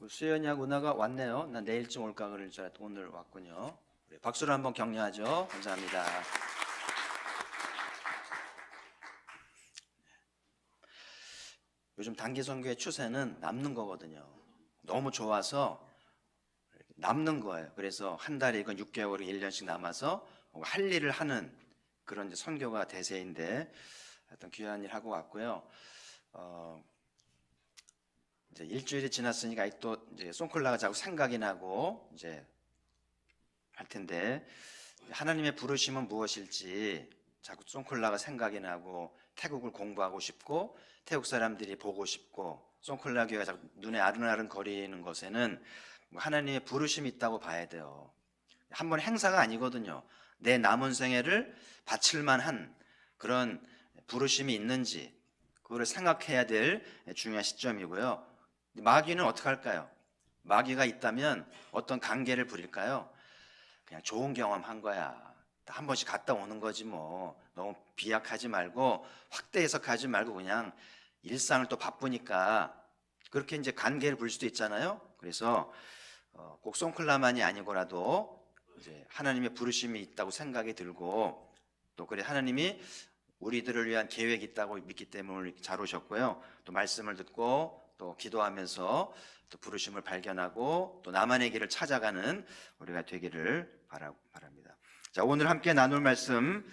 수연이하고 은하가 왔네요. 난 내일쯤 올까 그럴 줄 알았더니 오늘 왔군요. 박수로 한번 격려하죠. 감사합니다. 요즘 단기 선교의 추세는 남는 거거든요. 너무 좋아서 남는 거예요. 그래서 한 달이건 6개월이건 1년씩 남아서 할 일을 하는 그런 이제 선교가 대세인데 하여튼 귀한 일 하고 왔고요. 이제 일주일이 지났으니까 아직도 이제 송클라가 자꾸 생각이 나고 이제 할 텐데 하나님의 부르심은 무엇일지 자꾸 송클라가 생각이 나고 태국을 공부하고 싶고 태국 사람들이 보고 싶고 송클라 교회가 자꾸 눈에 아른아른 거리는 것에는 하나님의 부르심이 있다고 봐야 돼요. 한번 행사가 아니거든요. 내 남은 생애를 바칠 만한 그런 부르심이 있는지 그거를 생각해야 될 중요한 시점이고요. 마귀는 어떻게 할까요? 마귀가 있다면 어떤 관계를 부릴까요? 그냥 좋은 경험한 거야. 한 번씩 갔다 오는 거지 뭐. 너무 비약하지 말고 확대 해석하지 말고 그냥 일상을 또 바쁘니까 그렇게 이제 관계를 부릴 수도 있잖아요. 그래서 꼭 송클라만이 아니고라도 이제 하나님의 부르심이 있다고 생각이 들고 또 그래 하나님이 우리들을 위한 계획이 있다고 믿기 때문에 잘 오셨고요. 또 말씀을 듣고 또 기도하면서 또 부르심을 발견하고 또 나만의 길을 찾아가는 우리가 되기를 바랍니다. 자, 오늘 함께 나눌 말씀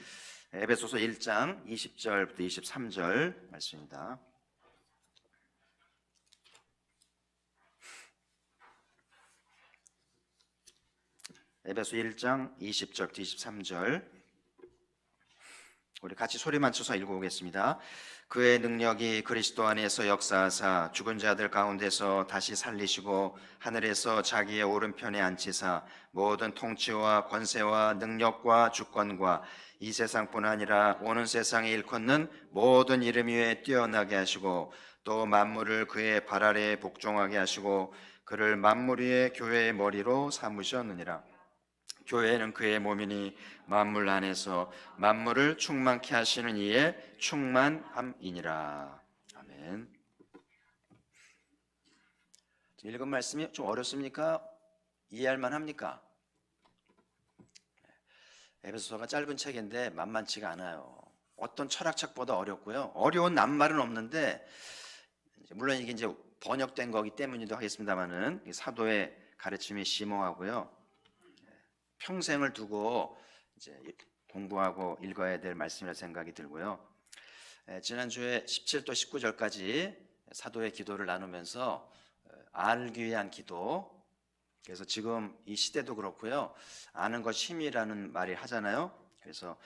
에베소서 1장 20절부터 23절 말씀입니다. 에베소 1장 20절부터 23절 우리 같이 소리 맞춰서 읽어보겠습니다. 그의 능력이 그리스도 안에서 역사하사 죽은 자들 가운데서 다시 살리시고 하늘에서 자기의 오른편에 앉히사 모든 통치와 권세와 능력과 주권과 이 세상뿐 아니라 오는 세상에 일컫는 모든 이름 위에 뛰어나게 하시고 또 만물을 그의 발 아래에 복종하게 하시고 그를 만물 위의 교회의 머리로 삼으셨느니라. 교회는 그의 몸이니 만물 안에서 만물을 충만케 하시는 이의 충만함이니라. 아멘. 읽은 말씀이 좀 어렵습니까? 이해할 만합니까? 에베소서가 짧은 책인데 만만치가 않아요. 어떤 철학책보다 어렵고요. 어려운 낱말은 없는데 물론 이게 이제 번역된 거기 때문이기도 하겠습니다만은 사도의 가르침이 심오하고요. 평생을 두고 이제 공부하고 읽어야 될 말씀이라 생각이 들고요. 지난주에 17도 19절까지 사도의 기도를 나누면서 알기 위한 기도. 그래서 지금 이 시대도 그렇고요. 아는 것이 힘이라는 말이 하잖아요. 그래서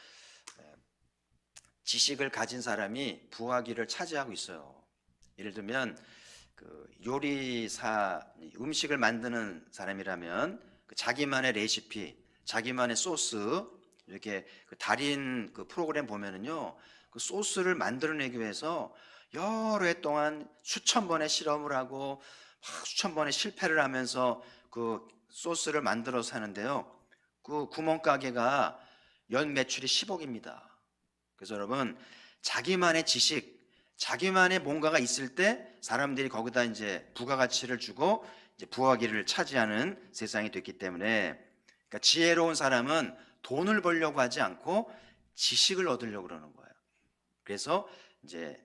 지식을 가진 사람이 부하기를 차지하고 있어요. 예를 들면 그 요리사 음식을 만드는 사람이라면 그 자기만의 레시피 자기만의 소스 이렇게 그 달인 그 프로그램 보면은요 그 소스를 만들어내기 위해서 여러 해 동안 수천 번의 실험을 하고 수천 번의 실패를 하면서 그 소스를 만들어서 하는데요. 그 구멍가게가 연 매출이 10억입니다. 그래서 여러분 자기만의 지식, 자기만의 뭔가가 있을 때 사람들이 거기다 이제 부가가치를 주고 이제 부하기를 차지하는 세상이 됐기 때문에 그러니까 지혜로운 사람은 돈을 벌려고 하지 않고 지식을 얻으려고 그러는 거예요. 그래서 이제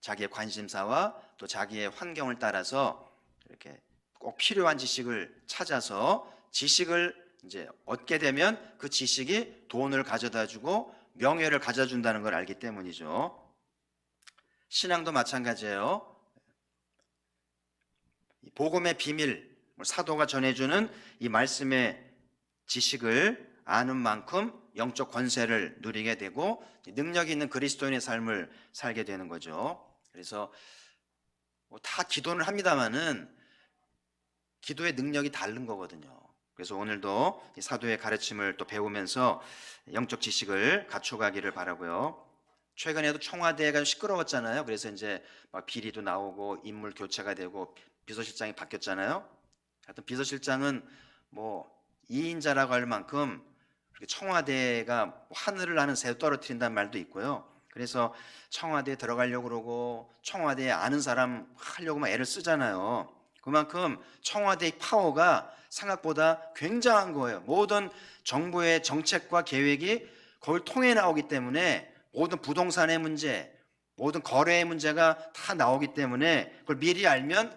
자기의 관심사와 또 자기의 환경을 따라서 이렇게 꼭 필요한 지식을 찾아서 지식을 이제 얻게 되면 그 지식이 돈을 가져다 주고 명예를 가져준다는 걸 알기 때문이죠. 신앙도 마찬가지예요. 복음의 비밀, 사도가 전해주는 이 말씀의 지식을 아는 만큼 영적 권세를 누리게 되고 능력이 있는 그리스도인의 삶을 살게 되는 거죠. 그래서 다 기도는 합니다만은 기도의 능력이 다른 거거든요. 그래서 오늘도 사도의 가르침을 또 배우면서 영적 지식을 갖춰가기를 바라고요. 최근에도 청와대가 시끄러웠잖아요. 그래서 이제 막 비리도 나오고 인물 교체가 되고 비서실장이 바뀌었잖아요. 하여튼 비서실장은 뭐 2인자라고 할 만큼 청와대가 하늘을 나는 새 떨어뜨린다는 말도 있고요. 그래서 청와대에 들어가려고 그러고 청와대에 아는 사람 하려고 막 애를 쓰잖아요. 그만큼 청와대의 파워가 생각보다 굉장한 거예요. 모든 정부의 정책과 계획이 그걸 통해 나오기 때문에 모든 부동산의 문제, 모든 거래의 문제가 다 나오기 때문에 그걸 미리 알면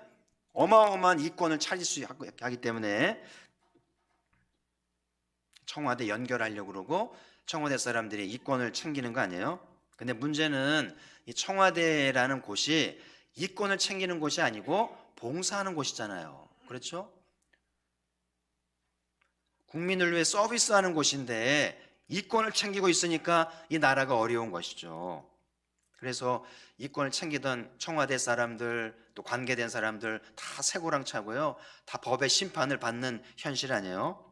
어마어마한 이권을 찾을 수 하기 때문에 청와대 연결하려고 그러고 청와대 사람들이 이권을 챙기는 거 아니에요? 근데 문제는 이 청와대라는 곳이 이권을 챙기는 곳이 아니고 봉사하는 곳이잖아요. 그렇죠? 국민을 위해 서비스하는 곳인데 이권을 챙기고 있으니까 이 나라가 어려운 것이죠. 그래서 이권을 챙기던 청와대 사람들 또 관계된 사람들 다 쇠고랑차고요. 다 법의 심판을 받는 현실 아니에요?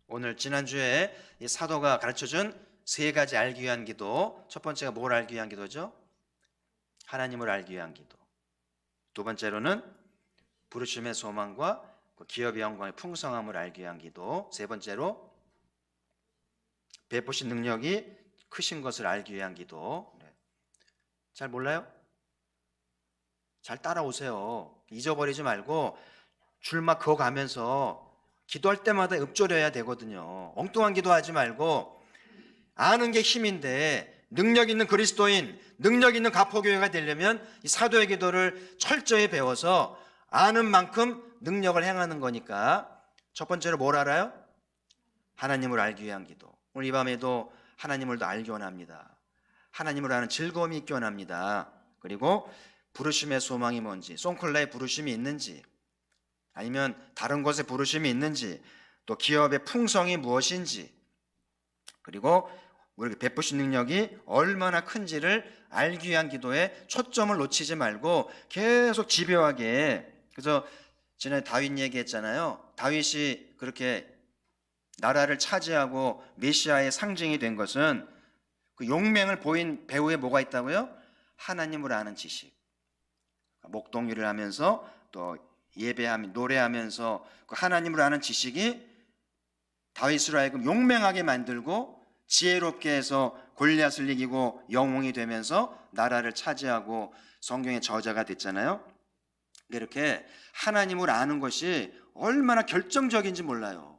오늘 지난주에 이 사도가 가르쳐준 세 가지 알기 위한 기도, 첫 번째가 뭘 알기 위한 기도죠? 하나님을 알기 위한 기도. 두 번째로는 부르심의 소망과 기업의 영광의 풍성함을 알기 위한 기도. 세 번째로 베푸신 능력이 크신 것을 알기 위한 기도. 잘 몰라요? 잘 따라오세요. 잊어버리지 말고 줄막 그어가면서 기도할 때마다 읊조려야 되거든요. 엉뚱한 기도하지 말고 아는 게 힘인데 능력 있는 그리스도인, 능력 있는 가포교회가 되려면 이 사도의 기도를 철저히 배워서 아는 만큼 능력을 행하는 거니까 첫 번째로 뭘 알아요? 하나님을 알기 위한 기도. 오늘 이 밤에도 하나님을 더 알기 원합니다. 하나님을 아는 즐거움이 있기 원합니다. 그리고 부르심의 소망이 뭔지, 송클라의 부르심이 있는지, 아니면 다른 곳에 부르심이 있는지, 또 기업의 풍성이 무엇인지, 그리고 우리 베푸신 능력이 얼마나 큰지를 알기 위한 기도에 초점을 놓치지 말고 계속 집요하게. 그래서 지난해 다윗 얘기했잖아요. 다윗이 그렇게 나라를 차지하고 메시아의 상징이 된 것은 그 용맹을 보인 배후에 뭐가 있다고요? 하나님을 아는 지식. 목동일을 하면서 또 예배하며 노래하면서 그 하나님을 아는 지식이 다윗으로 하여금 용맹하게 만들고 지혜롭게 해서 골리앗을 이기고 영웅이 되면서 나라를 차지하고 성경의 저자가 됐잖아요. 이렇게 하나님을 아는 것이 얼마나 결정적인지 몰라요.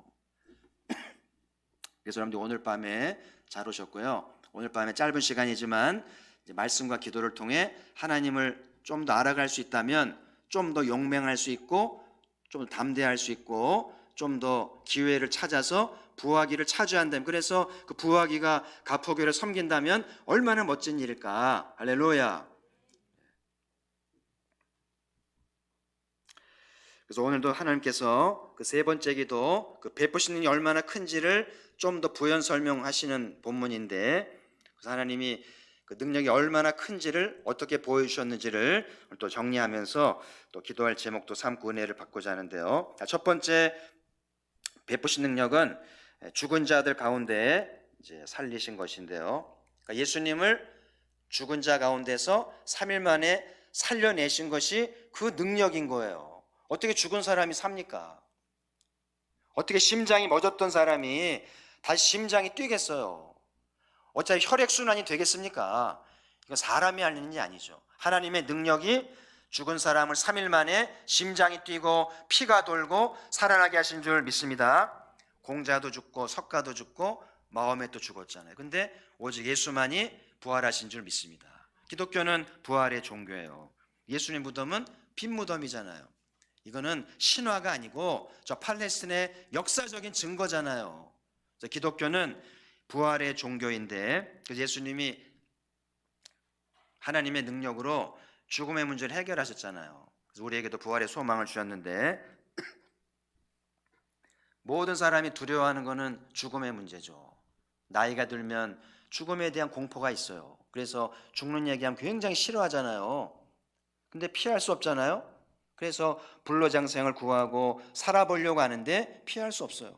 그래서 여러분들 오늘 밤에 잘 오셨고요. 오늘 밤에 짧은 시간이지만 말씀과 기도를 통해 하나님을 좀 더 알아갈 수 있다면 좀 더 용맹할 수 있고 좀 더 담대할 수 있고 좀 더 기회를 찾아서 부하기를 차지한다면, 그래서 그 부하기가 가포교를 섬긴다면 얼마나 멋진 일일까. 할렐루야. 그래서 오늘도 하나님께서 그 세 번째 기도, 그 베푸신 능력이 얼마나 큰지를 좀 더 부연 설명하시는 본문인데, 그래서 하나님이 그 능력이 얼마나 큰지를 어떻게 보여주셨는지를 또 정리하면서 또 기도할 제목도 삼고 은혜를 받고자 하는데요. 첫 번째 베푸신 능력은 죽은 자들 가운데 이제 살리신 것인데요. 그러니까 예수님을 죽은 자 가운데서 3일 만에 살려내신 것이 그 능력인 거예요. 어떻게 죽은 사람이 삽니까? 어떻게 심장이 멎었던 사람이 다시 심장이 뛰겠어요? 어차피 혈액순환이 되겠습니까? 이건 사람이 하는 일이 아니죠. 하나님의 능력이 죽은 사람을 3일 만에 심장이 뛰고 피가 돌고 살아나게 하신 줄 믿습니다. 공자도 죽고 석가도 죽고 마호메도 죽었잖아요. 근데 오직 예수만이 부활하신 줄 믿습니다. 기독교는 부활의 종교예요. 예수님 무덤은 빈 무덤이잖아요. 이거는 신화가 아니고 저 팔레스틴의 역사적인 증거잖아요. 기독교는 부활의 종교인데, 그래서 예수님이 하나님의 능력으로 죽음의 문제를 해결하셨잖아요. 그래서 우리에게도 부활의 소망을 주셨는데, 모든 사람이 두려워하는 것은 죽음의 문제죠. 나이가 들면 죽음에 대한 공포가 있어요. 그래서 죽는 얘기하면 굉장히 싫어하잖아요. 근데 피할 수 없잖아요. 그래서 불로장생을 구하고 살아보려고 하는데 피할 수 없어요.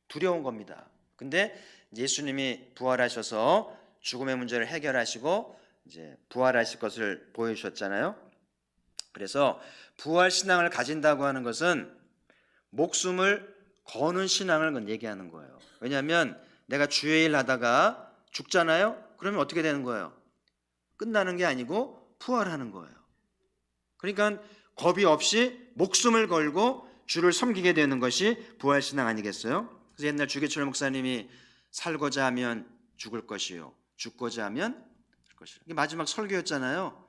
두려운 겁니다. 근데 예수님이 부활하셔서 죽음의 문제를 해결하시고 이제 부활하실 것을 보여주셨잖아요. 그래서 부활 신앙을 가진다고 하는 것은 목숨을 거는 신앙을 얘기하는 거예요. 왜냐하면 내가 주의 일 하다가 죽잖아요. 그러면 어떻게 되는 거예요? 끝나는 게 아니고 부활하는 거예요. 그러니까 겁이 없이 목숨을 걸고 주를 섬기게 되는 것이 부활신앙 아니겠어요? 그래서 옛날 주기철 목사님이 살고자 하면 죽을 것이요, 죽고자 하면 살 것이요. 이게 마지막 설교였잖아요.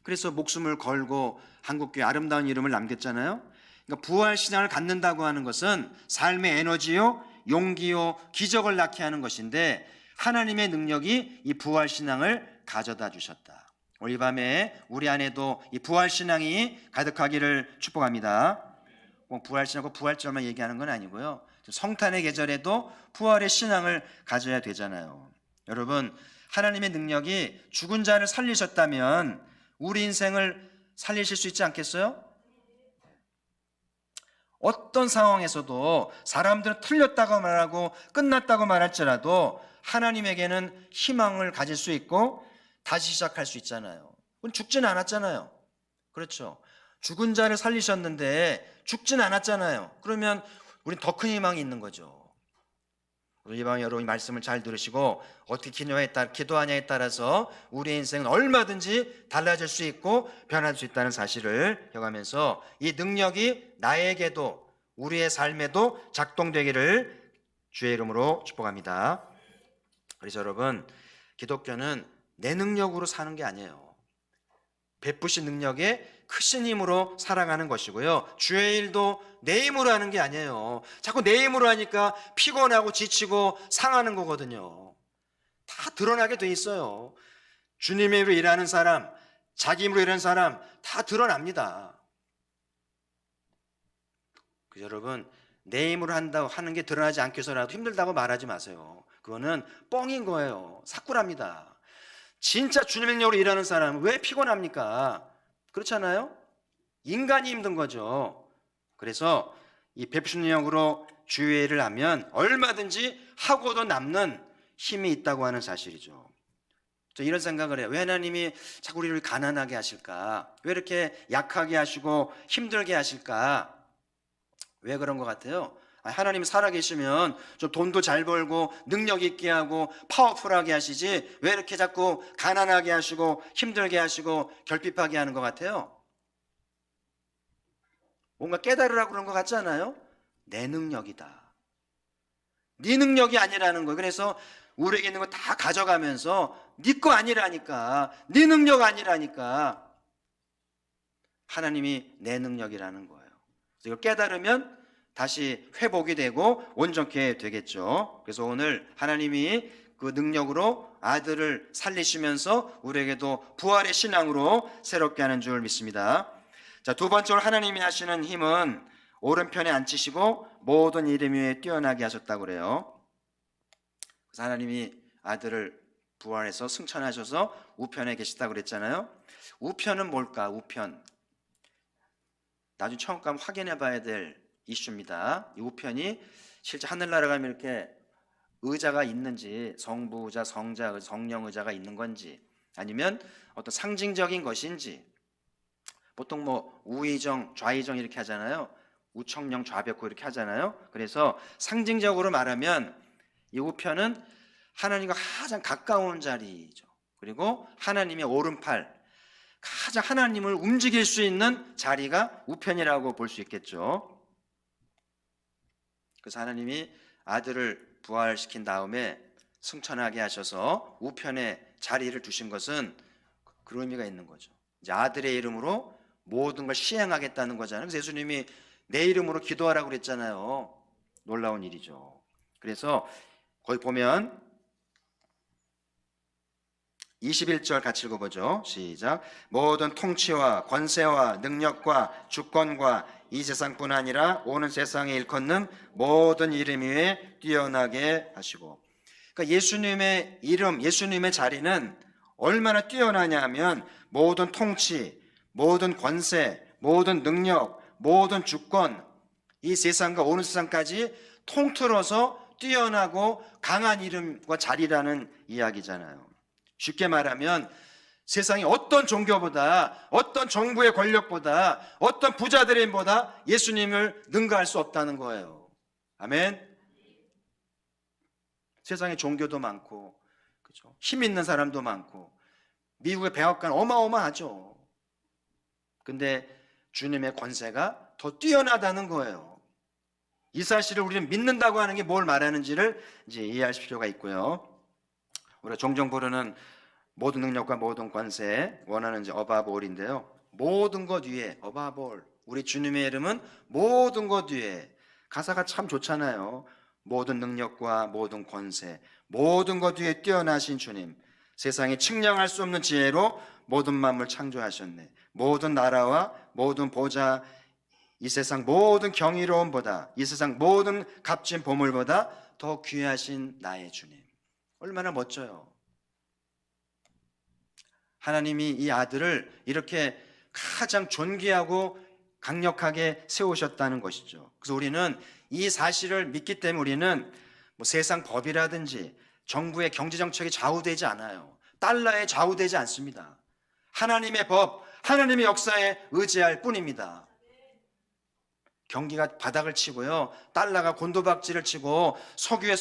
그래서 목숨을 걸고 한국교회 아름다운 이름을 남겼잖아요. 그러니까 부활신앙을 갖는다고 하는 것은 삶의 에너지요, 용기요, 기적을 낳게 하는 것인데 하나님의 능력이 이 부활신앙을 가져다 주셨다. 오늘 이 밤에 우리 안에도 이 부활신앙이 가득하기를 축복합니다. 꼭 부활신앙하고 부활절만 얘기하는 건 아니고요. 성탄의 계절에도 부활의 신앙을 가져야 되잖아요. 여러분, 하나님의 능력이 죽은 자를 살리셨다면 우리 인생을 살리실 수 있지 않겠어요? 어떤 상황에서도 사람들은 틀렸다고 말하고 끝났다고 말할지라도 하나님에게는 희망을 가질 수 있고 다시 시작할 수 있잖아요. 죽진 않았잖아요. 그렇죠? 죽은 자를 살리셨는데 죽진 않았잖아요. 그러면 우린 더 큰 희망이 있는 거죠. 우리 방 여러분이 말씀을 잘 들으시고 어떻게 기도하냐에 따라서 우리의 인생은 얼마든지 달라질 수 있고 변할 수 있다는 사실을 경험하면서 이 능력이 나에게도 우리의 삶에도 작동되기를 주의 이름으로 축복합니다. 그래서 여러분, 기독교는 내 능력으로 사는 게 아니에요. 베푸신 능력에 크신 힘으로 살아가는 것이고요. 주의 일도 내 힘으로 하는 게 아니에요. 자꾸 내 힘으로 하니까 피곤하고 지치고 상하는 거거든요. 다 드러나게 돼 있어요. 주님의 힘으로 일하는 사람, 자기 힘으로 일하는 사람 다 드러납니다. 그래서 여러분, 내 힘으로 한다고 하는 게 드러나지 않기 위해서라도 힘들다고 말하지 마세요. 그거는 뻥인 거예요. 사꾸랍니다. 진짜 주님의 능력으로 일하는 사람은 왜 피곤합니까? 그렇잖아요? 인간이 힘든 거죠. 그래서 이 베푸신 능력으로 주의 일을 하면 얼마든지 하고도 남는 힘이 있다고 하는 사실이죠. 저 이런 생각을 해요. 왜 하나님이 자꾸 우리를 가난하게 하실까? 왜 이렇게 약하게 하시고 힘들게 하실까? 왜 그런 것 같아요? 하나님이 살아계시면 좀 돈도 잘 벌고 능력 있게 하고 파워풀하게 하시지 왜 이렇게 자꾸 가난하게 하시고 힘들게 하시고 결핍하게 하는 것 같아요? 뭔가 깨달으라고 그런 것 같지 않아요? 내 능력이다. 네 능력이 아니라는 거예요. 그래서 우리에게 있는 거 다 가져가면서 네 거 아니라니까, 네 능력 아니라니까 하나님이 내 능력이라는 거예요. 그래서 이걸 깨달으면 다시 회복이 되고 온전케 되겠죠. 그래서 오늘 하나님이 그 능력으로 아들을 살리시면서 우리에게도 부활의 신앙으로 새롭게 하는 줄 믿습니다. 자, 두 번째로 하나님이 하시는 힘은 오른편에 앉히시고 모든 이름 위에 뛰어나게 하셨다고 그래요. 그래서 하나님이 아들을 부활해서 승천하셔서 우편에 계시다고 그랬잖아요. 우편은 뭘까? 우편. 나중에 처음 가면 확인해 봐야 될 이슈입니다. 이 우편이 실제 하늘나라 가면 이렇게 의자가 있는지, 성부 의자, 성자, 성령 의자가 있는 건지, 아니면 어떤 상징적인 것인지. 보통 뭐 우의정, 좌의정 이렇게 하잖아요. 우청령, 좌벽호 이렇게 하잖아요. 그래서 상징적으로 말하면 이 우편은 하나님과 가장 가까운 자리죠. 그리고 하나님의 오른팔, 가장 하나님을 움직일 수 있는 자리가 우편이라고 볼 수 있겠죠. 그래서 하나님이 아들을 부활시킨 다음에 승천하게 하셔서 우편에 자리를 두신 것은 그런 의미가 있는 거죠. 이제 아들의 이름으로 모든 걸 시행하겠다는 거잖아요. 그래서 예수님이 내 이름으로 기도하라고 그랬잖아요. 놀라운 일이죠. 그래서 거기 보면 21절 같이 읽어보죠. 시작. 모든 통치와 권세와 능력과 주권과 이 세상뿐 아니라 오는 세상에 일컫는 모든 이름 위에 뛰어나게 하시고. 그러니까 예수님의 이름, 예수님의 자리는 얼마나 뛰어나냐 하면 모든 통치, 모든 권세, 모든 능력, 모든 주권, 이 세상과 오는 세상까지 통틀어서 뛰어나고 강한 이름과 자리라는 이야기잖아요. 쉽게 말하면 세상의 어떤 종교보다, 어떤 정부의 권력보다, 어떤 부자들의 힘보다 예수님을 능가할 수 없다는 거예요. 아멘. 세상에 종교도 많고, 그렇죠? 힘 있는 사람도 많고, 미국의 백악관 어마어마하죠. 근데 주님의 권세가 더 뛰어나다는 거예요. 이 사실을 우리는 믿는다고 하는 게 뭘 말하는지를 이제 이해할 필요가 있고요. 우리가 종종 부르는 모든 능력과 모든 권세, 원하는 이제 어바볼인데요. 모든 것 위에, 어바볼. 우리 주님의 이름은 모든 것 위에. 가사가 참 좋잖아요. 모든 능력과 모든 권세, 모든 것 위에 뛰어나신 주님. 세상에 측량할 수 없는 지혜로 모든 만물 창조하셨네. 모든 나라와 모든 보좌, 이 세상 모든 경이로움보다, 이 세상 모든 값진 보물보다 더 귀하신 나의 주님. 얼마나 멋져요. 하나님이 이 아들을 이렇게 가장 존귀하고 강력하게 세우셨다는 것이죠. 그래서 우리는 이 사실을 믿기 때문에 우리는 뭐 세상 법이라든지 정부의 경제정책이 좌우되지 않아요. 달러에 좌우되지 않습니다. 하나님의 법, 하나님의 역사에 의지할 뿐입니다. 경기가 바닥을 치고요, 달러가 곤두박질을 치고 석유의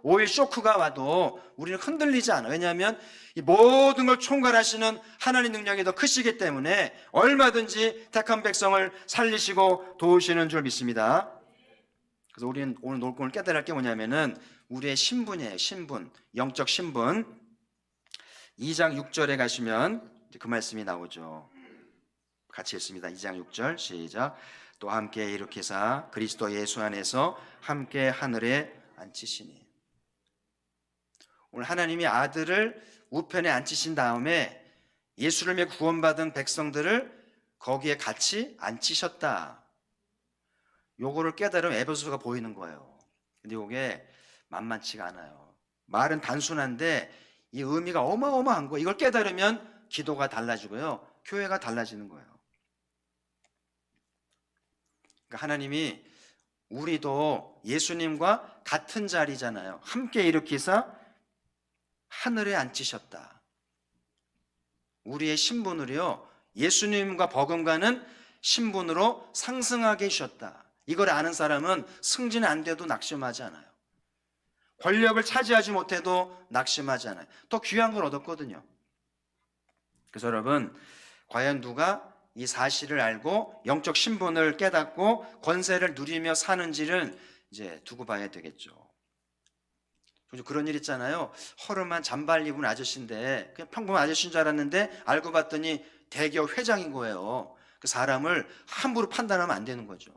오일 쇼크가 와도 우리는 흔들리지 않아요. 왜냐하면 이 모든 걸 총괄하시는 하나님 능력이 더 크시기 때문에 얼마든지 택한 백성을 살리시고 도우시는 줄 믿습니다. 그래서 우리는 오늘 깨달을 게 뭐냐면은 우리의 신분이에요. 신분, 영적 신분. 2장 6절에 가시면 그 말씀이 나오죠. 같이 읽습니다. 2장 6절 시작. 또 함께 일으키사 그리스도 예수 안에서 함께 하늘에 앉히시니. 오늘 하나님이 아들을 우편에 앉히신 다음에 예수를 믿고 구원받은 백성들을 거기에 같이 앉히셨다. 요거를 깨달으면 에베소서가 보이는 거예요. 근데 이게 만만치가 않아요. 말은 단순한데 이 의미가 어마어마한 거예요. 이걸 깨달으면 기도가 달라지고요, 교회가 달라지는 거예요. 그러니까 하나님이 우리도 예수님과 같은 자리잖아요. 함께 일으키사 하늘에 앉히셨다. 우리의 신분을요, 예수님과 버금가는 신분으로 상승하게 해주셨다. 이걸 아는 사람은 승진 안 돼도 낙심하지 않아요. 권력을 차지하지 못해도 낙심하지 않아요. 더 귀한 걸 얻었거든요. 그래서 여러분, 과연 누가 이 사실을 알고 영적 신분을 깨닫고 권세를 누리며 사는지를 이제 두고 봐야 되겠죠. 그런 일 있잖아요. 허름한 잠발 입은 아저씨인데 그냥 평범한 아저씨인 줄 알았는데 알고 봤더니 대기업 회장인 거예요. 그 사람을 함부로 판단하면 안 되는 거죠.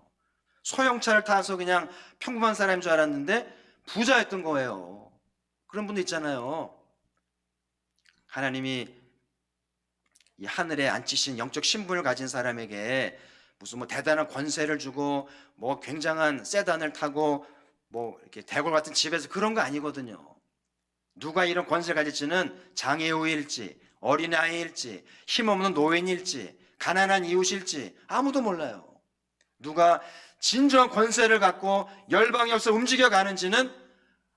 소형차를 타서 그냥 평범한 사람인 줄 알았는데 부자였던 거예요. 그런 분도 있잖아요. 하나님이 이 하늘에 앉히신 영적 신분을 가진 사람에게 무슨 뭐 대단한 권세를 주고 뭐 굉장한 세단을 타고 뭐 이렇게 대궐 같은 집에서 그런 거 아니거든요. 누가 이런 권세를 가질지는 장애우일지 어린아이일지 힘없는 노인일지 가난한 이웃일지 아무도 몰라요. 누가 진정한 권세를 갖고 열방의 역사를 움직여가는지는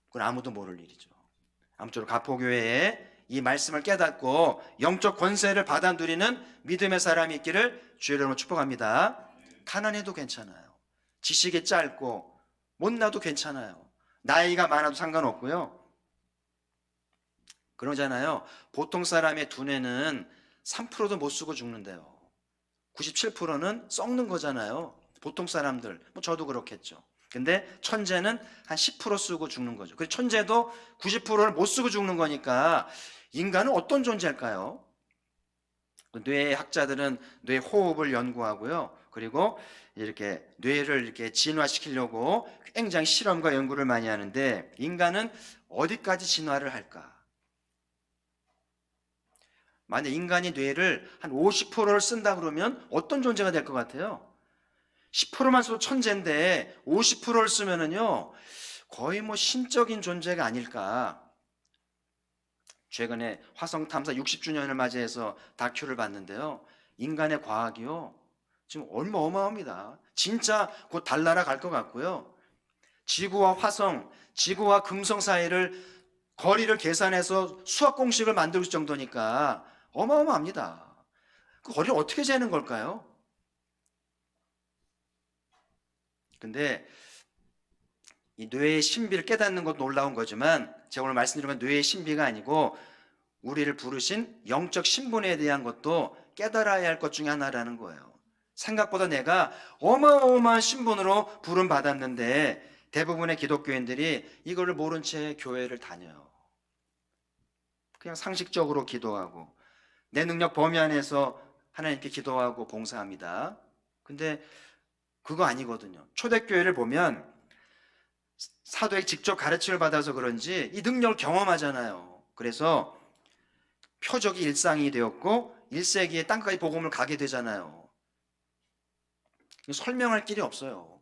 그건 아무도 모를 일이죠. 아무쪼록 가포교회에 이 말씀을 깨닫고 영적 권세를 받아 누리는 믿음의 사람이 있기를 주의 이름으로 축복합니다. 가난해도 괜찮아요. 지식이 짧고 못나도 괜찮아요. 나이가 많아도 상관없고요. 그러잖아요. 보통 사람의 두뇌는 3%도 못 쓰고 죽는데요. 97%는 썩는 거잖아요. 보통 사람들, 뭐 저도 그렇겠죠. 근데 천재는 한 10% 쓰고 죽는 거죠. 그래서 천재도 90%를 못 쓰고 죽는 거니까 인간은 어떤 존재일까요? 뇌학자들은 뇌 호흡을 연구하고요. 그리고 이렇게 뇌를 이렇게 진화시키려고 굉장히 실험과 연구를 많이 하는데 인간은 어디까지 진화를 할까? 만약 인간이 뇌를 한 50%를 쓴다 그러면 어떤 존재가 될 것 같아요? 10%만 써도 천재인데 50%를 쓰면은요 거의 뭐 신적인 존재가 아닐까. 최근에 화성 탐사 60주년을 맞이해서 다큐를 봤는데요, 인간의 과학이요 지금 어마어마합니다. 진짜 곧 달나라 갈 것 같고요, 지구와 화성, 지구와 금성 사이를 거리를 계산해서 수학 공식을 만들 정도니까 어마어마합니다. 그 거리를 어떻게 재는 걸까요? 근데 이 뇌의 신비를 깨닫는 것도 놀라운 거지만 제가 오늘 말씀드린 건 뇌의 신비가 아니고 우리를 부르신 영적 신분에 대한 것도 깨달아야 할 것 중에 하나라는 거예요. 생각보다 내가 어마어마한 신분으로 부름 받았는데 대부분의 기독교인들이 이거를 모른 채 교회를 다녀요. 그냥 상식적으로 기도하고 내 능력 범위 안에서 하나님께 기도하고 봉사합니다. 근데 그거 아니거든요. 초대교회를 보면 사도의 직접 가르침을 받아서 그런지 이 능력을 경험하잖아요. 그래서 표적이 일상이 되었고 1세기에 땅까지 복음을 가게 되잖아요. 설명할 길이 없어요.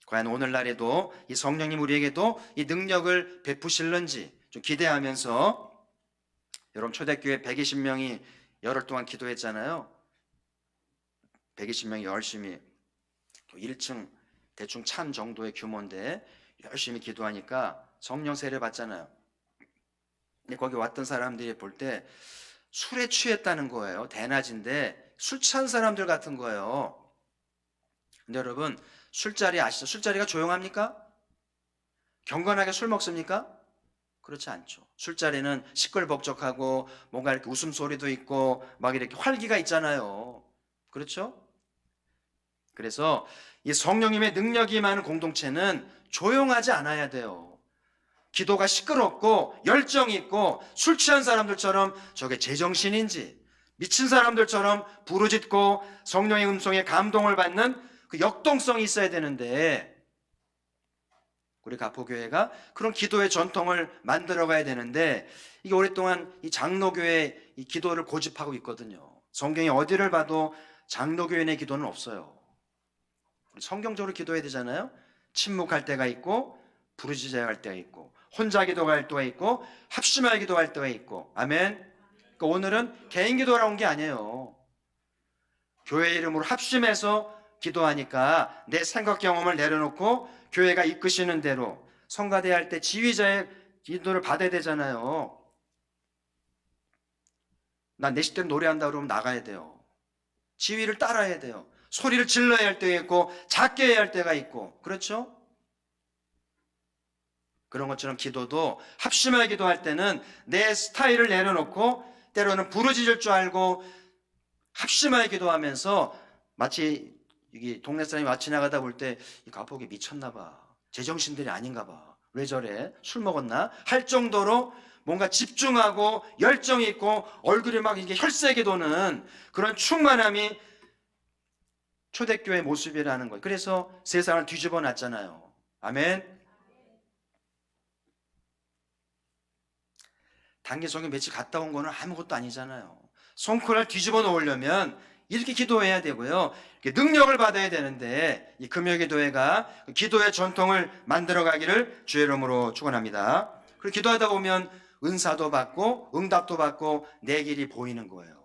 과연 오늘날에도 이 성령님 우리에게도 이 능력을 베푸실런지 좀 기대하면서, 여러분 초대교회 120명이 열흘 동안 기도했잖아요. 120명이 열심히 1층 대충 찬 정도의 규모인데 열심히 기도하니까 성령 세례 받잖아요. 근데 거기 왔던 사람들이 볼 때 술에 취했다는 거예요. 대낮인데 술 취한 사람들 같은 거예요. 근데 여러분 술자리 아시죠? 술자리가 조용합니까? 경건하게 술 먹습니까? 그렇지 않죠. 술자리는 시끌벅적하고 뭔가 이렇게 웃음소리도 있고 막 이렇게 활기가 있잖아요. 그렇죠? 그래서 이 성령님의 능력이 많은 공동체는 조용하지 않아야 돼요. 기도가 시끄럽고 열정이 있고 술 취한 사람들처럼 저게 제정신인지 미친 사람들처럼 부르짖고 성령의 음성에 감동을 받는 그 역동성이 있어야 되는데, 우리 가포교회가 그런 기도의 전통을 만들어 가야 되는데 이게 오랫동안 이 장로교회 이 기도를 고집하고 있거든요. 성경에 어디를 봐도 장로교인의 기도는 없어요. 우리 성경적으로 기도해야 되잖아요. 침묵할 때가 있고 부르짖어야 할 때가 있고 혼자 기도할 때가 있고 합심하여 기도할 때가 있고. 아멘. 그러니까 오늘은 개인 기도라 온 게 아니에요. 교회 이름으로 합심해서 기도하니까 내 생각 경험을 내려놓고 교회가 이끄시는 대로 성가대 할 때 지휘자의 기도를 받아야 되잖아요. 난 내 식대로 노래한다 그러면 나가야 돼요. 지휘를 따라야 돼요. 소리를 질러야 할 때가 있고 작게 해야 할 때가 있고. 그렇죠? 그런 것처럼 기도도 합심하게 기도할 때는 내 스타일을 내려놓고 때로는 부르짖을 줄 알고 합심하게 기도하면서, 마치 여기 동네 사람이 마치 지나가다 볼 때 이 가복이 미쳤나 봐, 제정신들이 아닌가 봐, 왜 저래, 술 먹었나 할 정도로 뭔가 집중하고 열정이 있고 얼굴이 막 이게 혈색이 도는 그런 충만함이 초대교회 모습이라는 거예요. 그래서 세상을 뒤집어 놨잖아요. 아멘. 단기 성경 며칠 갔다 온 거는 아무것도 아니잖아요. 손코를 뒤집어 놓으려면 이렇게 기도해야 되고요. 이렇게 능력을 받아야 되는데 이 금요기도회가 기도의 전통을 만들어 가기를 주의 이름으로 축원합니다. 그리고 기도하다 보면 은사도 받고 응답도 받고 내 길이 보이는 거예요.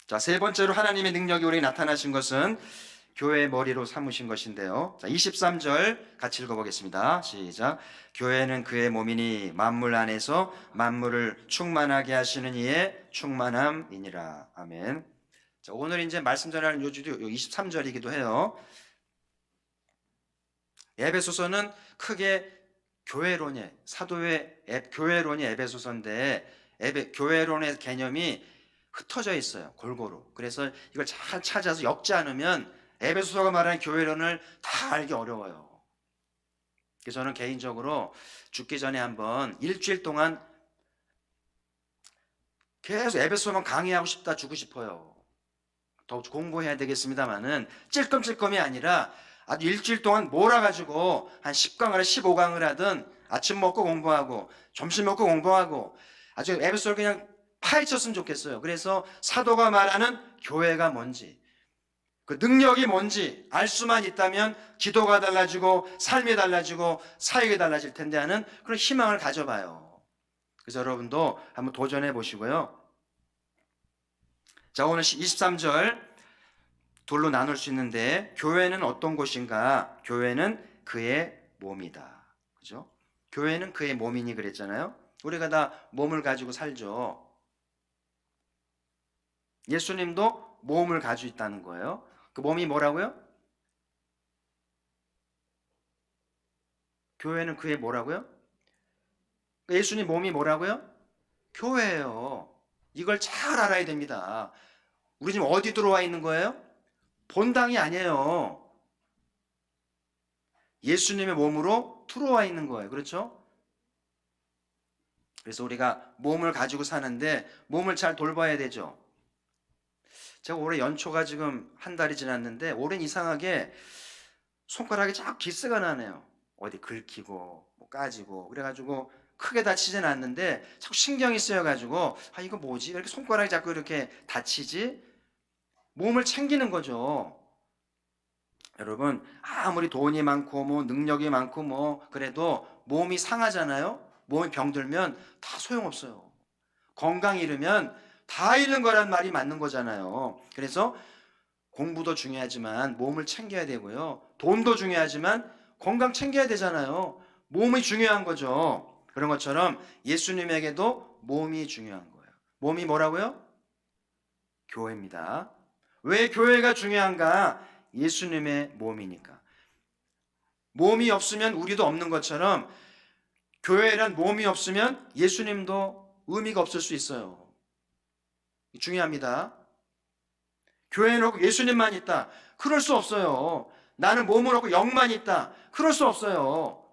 자, 세 번째로 하나님의 능력이 우리에게 나타나신 것은 교회의 머리로 삼으신 것인데요. 자, 23절 같이 읽어보겠습니다. 시작. 교회는 그의 몸이니 만물 안에서 만물을 충만하게 하시는 이의 충만함이니라. 아멘. 자, 오늘 이제 말씀 전하는 요주도 23절이기도 해요. 에베소서는 크게 교회론이, 사도의 교회론이 에베소서인데 교회론의 개념이 흩어져 있어요. 골고루. 그래서 이걸 잘 찾아서 엮지 않으면 에베소서가 말하는 교회론을 다 알기 어려워요. 그래서 저는 개인적으로 죽기 전에 한번 일주일 동안 계속 에베소서만 강의하고 싶다 죽고 싶어요. 더 공부해야 되겠습니다만은 찔끔찔끔이 아니라 아주 일주일 동안 몰아가지고 한 10강을 15강을 하든 아침 먹고 공부하고 점심 먹고 공부하고 아주 에베소서를 그냥 파헤쳤으면 좋겠어요. 그래서 사도가 말하는 교회가 뭔지, 그 능력이 뭔지 알 수만 있다면 기도가 달라지고 삶이 달라지고 사역이 달라질 텐데 하는 그런 희망을 가져봐요. 그래서 여러분도 한번 도전해 보시고요. 자, 오늘 23절 둘로 나눌 수 있는데, 교회는 어떤 곳인가? 교회는 그의 몸이다. 그죠? 교회는 그의 몸이니 그랬잖아요. 우리가 다 몸을 가지고 살죠. 예수님도 몸을 가지고 있다는 거예요. 그 몸이 뭐라고요? 교회는 그의 뭐라고요? 예수님 몸이 뭐라고요? 교회예요. 이걸 잘 알아야 됩니다. 우리 지금 어디 들어와 있는 거예요? 본당이 아니에요. 예수님의 몸으로 들어와 있는 거예요. 그렇죠? 그래서 우리가 몸을 가지고 사는데 몸을 잘 돌봐야 되죠. 제가 올해 연초가 지금 한 달이 지났는데 올해는 이상하게 손가락이 자꾸 기스가 나네요. 어디 긁히고 뭐 까지고 그래가지고 크게 다치진 않는데 자꾸 신경이 쓰여가지고 이거 뭐지? 이렇게 손가락이 자꾸 이렇게 다치지? 몸을 챙기는 거죠. 여러분 아무리 돈이 많고 뭐 능력이 많고 뭐 그래도 몸이 상하잖아요. 몸이 병들면 다 소용없어요. 건강 잃으면 다 잃는 거란 말이 맞는 거잖아요. 그래서 공부도 중요하지만 몸을 챙겨야 되고요. 돈도 중요하지만 건강 챙겨야 되잖아요. 몸이 중요한 거죠. 그런 것처럼 예수님에게도 몸이 중요한 거예요. 몸이 뭐라고요? 교회입니다. 왜 교회가 중요한가? 예수님의 몸이니까. 몸이 없으면 우리도 없는 것처럼 교회란 몸이 없으면 예수님도 의미가 없을 수 있어요. 중요합니다. 교회는 없고 예수님만 있다. 그럴 수 없어요. 나는 몸을 없고 영만 있다. 그럴 수 없어요.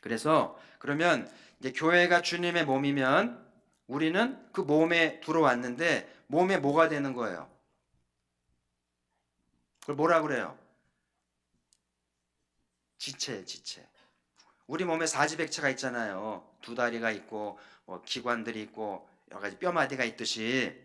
그래서 그러면 이제 교회가 주님의 몸이면 우리는 그 몸에 들어왔는데 몸에 뭐가 되는 거예요? 그걸 뭐라 그래요? 지체, 지체. 우리 몸에 사지백체가 있잖아요. 두 다리가 있고 기관들이 있고 여러 가지 뼈마디가 있듯이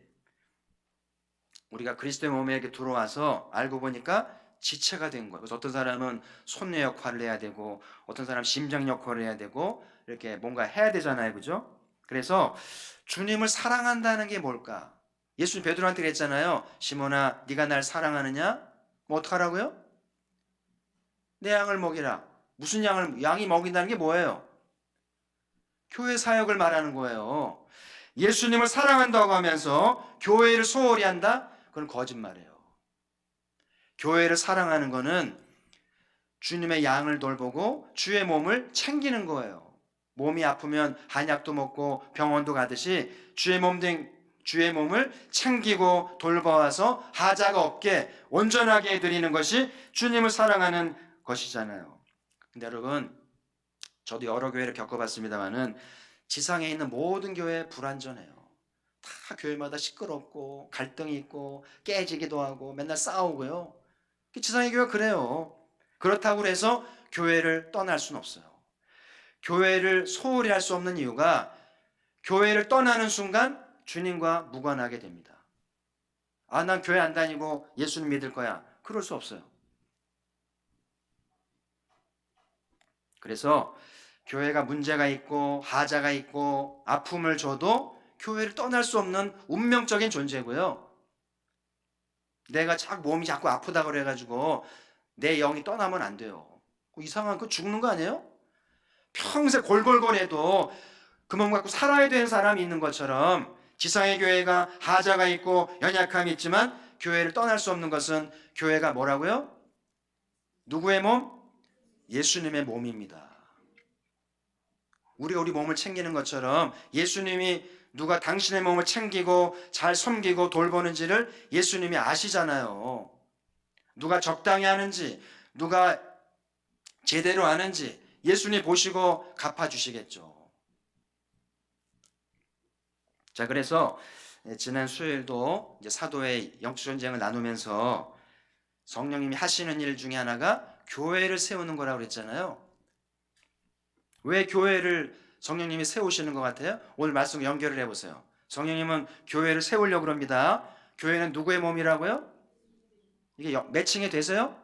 우리가 그리스도의 몸에 이렇게 들어와서 알고 보니까 지체가 된 거예요. 그래서 어떤 사람은 손의 역할을 해야 되고 어떤 사람은 심장 역할을 해야 되고 이렇게 뭔가 해야 되잖아요. 그죠? 그래서 주님을 사랑한다는 게 뭘까? 예수님 베드로한테 그랬잖아요. 시몬아 네가 날 사랑하느냐? 뭐 어떡하라고요? 내 양을 먹이라. 무슨 양이 먹인다는 게 뭐예요? 교회 사역을 말하는 거예요. 예수님을 사랑한다고 하면서 교회를 소홀히 한다? 그건 거짓말이에요. 교회를 사랑하는 거는 주님의 양을 돌보고 주의 몸을 챙기는 거예요. 몸이 아프면 한약도 먹고 병원도 가듯이 주의 몸을 챙기고 돌봐와서 하자가 없게 온전하게 해드리는 것이 주님을 사랑하는 것이잖아요. 근데 여러분 저도 여러 교회를 겪어봤습니다만은 지상에 있는 모든 교회 불완전해요. 다 교회마다 시끄럽고 갈등이 있고 깨지기도 하고 맨날 싸우고요. 지상의 교회가 그래요. 그렇다고 해서 교회를 떠날 수는 없어요. 교회를 소홀히 할 수 없는 이유가 교회를 떠나는 순간 주님과 무관하게 됩니다. 난 교회 안 다니고 예수님 믿을 거야. 그럴 수 없어요. 그래서 교회가 문제가 있고 하자가 있고 아픔을 줘도 교회를 떠날 수 없는 운명적인 존재고요. 내가 몸이 자꾸 아프다 그래가지고 내 영이 떠나면 안 돼요. 이상한 거 죽는 거 아니에요? 평생 골골골해도 그 몸 갖고 살아야 되는 사람이 있는 것처럼 지상의 교회가 하자가 있고 연약함이 있지만 교회를 떠날 수 없는 것은 교회가 뭐라고요? 누구의 몸? 예수님의 몸입니다. 우리 몸을 챙기는 것처럼 예수님이 누가 당신의 몸을 챙기고 잘 섬기고 돌보는지를 예수님이 아시잖아요. 누가 적당히 하는지 누가 제대로 하는지 예수님 보시고 갚아주시겠죠. 자, 그래서 지난 수요일도 이제 사도의 영적 전쟁을 나누면서 성령님이 하시는 일 중에 하나가 교회를 세우는 거라고 그랬잖아요. 왜 교회를 성령님이 세우시는 것 같아요? 오늘 말씀 연결을 해보세요. 성령님은 교회를 세우려고 합니다. 교회는 누구의 몸이라고요? 이게 매칭이 되세요?